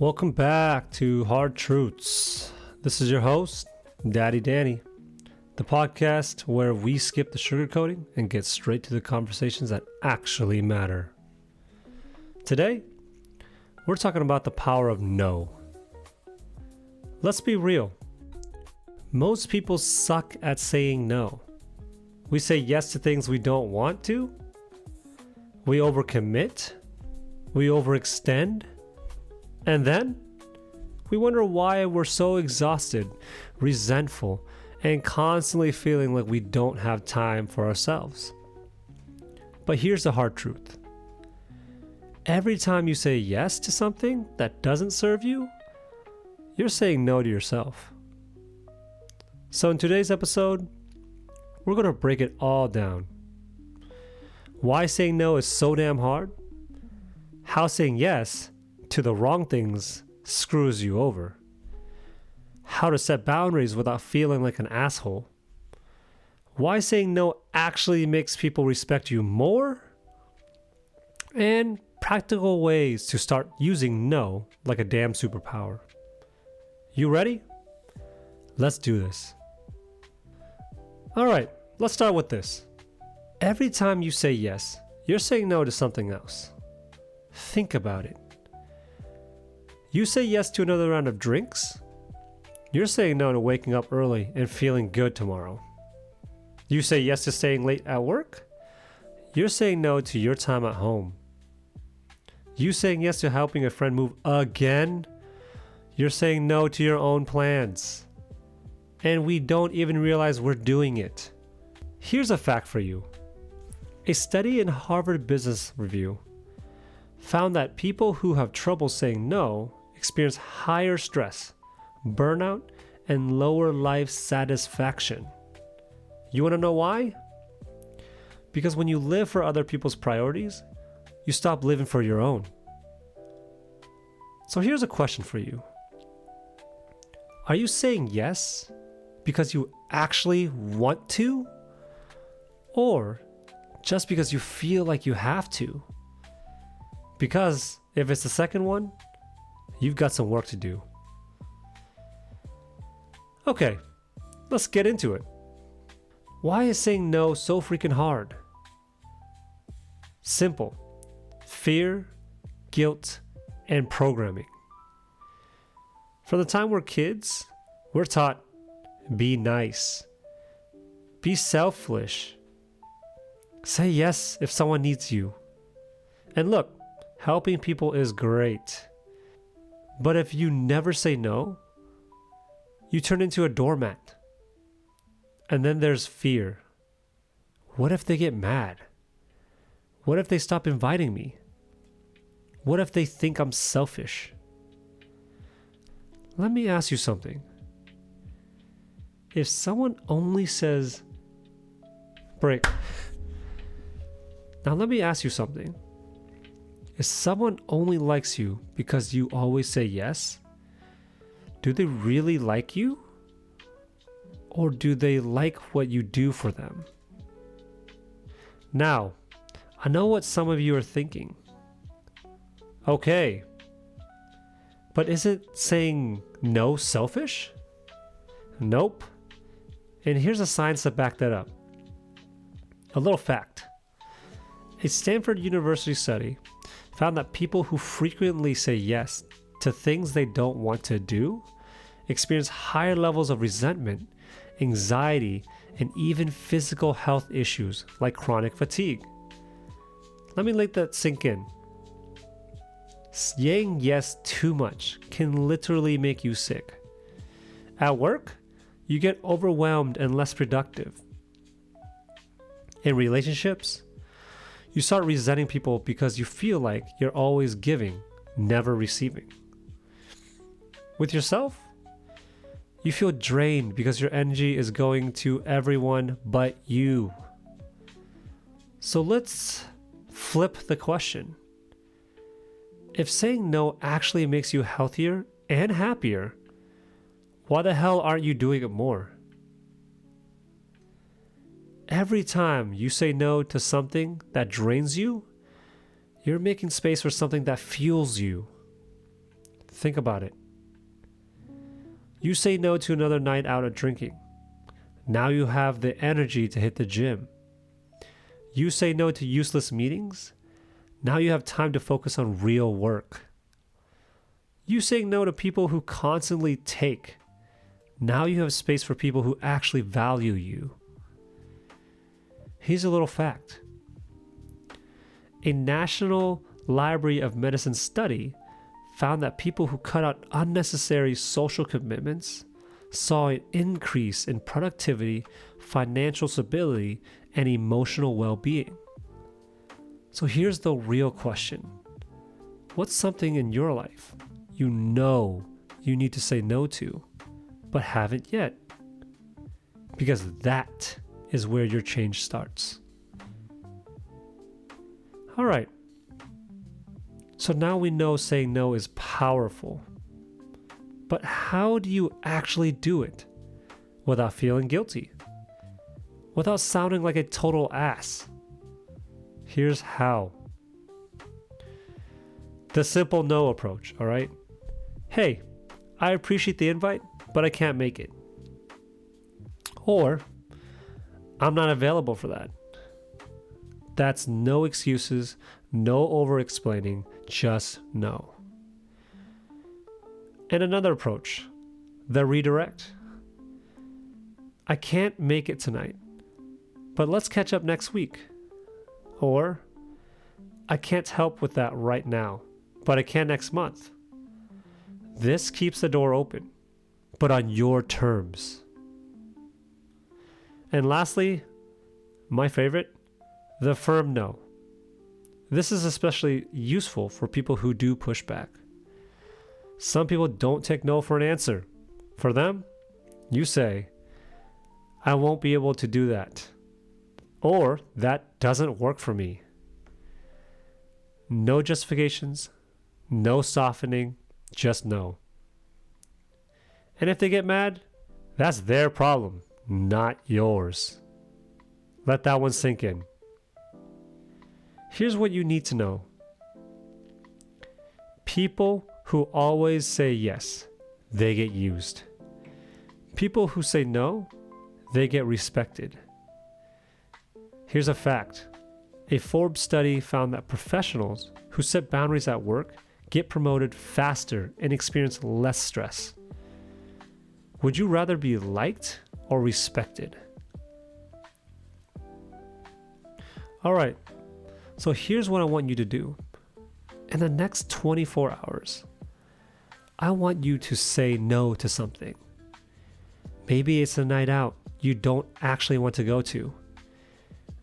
Welcome back to Hard Truths. This is your host, Daddy Danny, the podcast where we skip the sugarcoating and get straight to the conversations that actually matter. Today, we're talking about the power of no. Let's be real. Most people suck at saying no. We say yes to things we don't want to. We overcommit. We overextend. And then we wonder why we're so exhausted, resentful, and constantly feeling like we don't have time for ourselves. But here's the hard truth. Every time you say yes to something that doesn't serve you, you're saying no to yourself. So in today's episode, we're going to break it all down. Why saying no is so damn hard, how saying yes to the wrong things screws you over, how to set boundaries without feeling like an asshole, why saying no actually makes people respect you more, and practical ways to start using no like a damn superpower. You ready? Let's do this. Alright, let's start with this. Every time you say yes, you're saying no to something else. Think about it. You say yes to another round of drinks, you're saying no to waking up early and feeling good tomorrow. You say yes to staying late at work, you're saying no to your time at home. You saying yes to helping a friend move again, you're saying no to your own plans. And we don't even realize we're doing it. Here's a fact for you. A study in Harvard Business Review found that people who have trouble saying no experience higher stress, burnout, and lower life satisfaction. You want to know why? Because when you live for other people's priorities, you stop living for your own. So here's a question for you. Are you saying yes because you actually want to? Or just because you feel like you have to? Because if it's the second one, you've got some work to do. Okay, let's get into it. Why is saying no so freaking hard? Simple. Fear, guilt, and programming. From the time we're kids, we're taught, be nice, be selfish, say yes if someone needs you. And look, helping people is great. But if you never say no, you turn into a doormat. And then there's fear. What if they get mad? What if they stop inviting me? What if they think I'm selfish? Let me ask you something. If someone only says, break. Now let me ask you something. If someone only likes you because you always say yes, do they really like you? Or do they like what you do for them? Now, I know what some of you are thinking. Okay, but isn't saying no selfish? Nope. And here's a science to back that up. A little fact. A Stanford University study found that people who frequently say yes to things they don't want to do experience higher levels of resentment, anxiety, and even physical health issues like chronic fatigue. Let me let that sink in. Saying yes too much can literally make you sick. At work, you get overwhelmed and less productive. In relationships, you start resenting people because you feel like you're always giving, never receiving. With yourself, you feel drained because your energy is going to everyone but you. So let's flip the question. If saying no actually makes you healthier and happier, why the hell aren't you doing it more? Every time you say no to something that drains you, you're making space for something that fuels you. Think about it. You say no to another night out of drinking. Now you have the energy to hit the gym. You say no to useless meetings. Now you have time to focus on real work. You say no to people who constantly take. Now you have space for people who actually value you. Here's a little fact. A National Library of Medicine study found that people who cut out unnecessary social commitments saw an increase in productivity, financial stability, and emotional well-being. So here's the real question. What's something in your life you know you need to say no to, but haven't yet? Because that is where your change starts. All right. So now we know saying no is powerful. But how do you actually do it without feeling guilty? Without sounding like a total ass? Here's how. The simple no approach, all right? Hey, I appreciate the invite, but I can't make it. Or, I'm not available for that. That's no excuses, no over-explaining, just no. And another approach, the redirect. I can't make it tonight, but let's catch up next week. Or, I can't help with that right now, but I can next month. This keeps the door open, but on your terms. And lastly, my favorite, the firm no. This is especially useful for people who do push back. Some people don't take no for an answer. For them, you say, I won't be able to do that. Or, that doesn't work for me. No justifications, no softening, just no. And if they get mad, that's their problem, not yours. Let that one sink in. Here's what you need to know. People who always say yes, they get used. People who say no, they get respected. Here's a fact. A Forbes study found that professionals who set boundaries at work get promoted faster and experience less stress. Would you rather be liked or respected? All right, so here's what I want you to do. In the next 24 hours, I want you to say no to something. Maybe it's a night out you don't actually want to go to.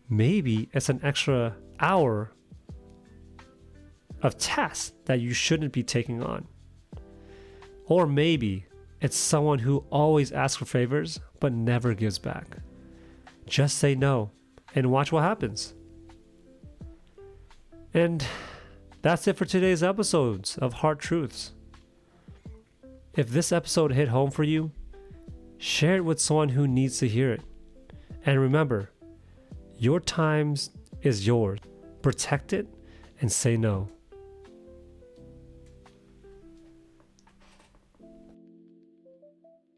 Maybe it's an extra hour of tasks that you shouldn't be taking on. Or maybe it's someone who always asks for favors but never gives back. Just say no and watch what happens. And that's it for today's episodes of Hard Truths. If this episode hit home for you, share it with someone who needs to hear it. And remember, your time is yours. Protect it and say no.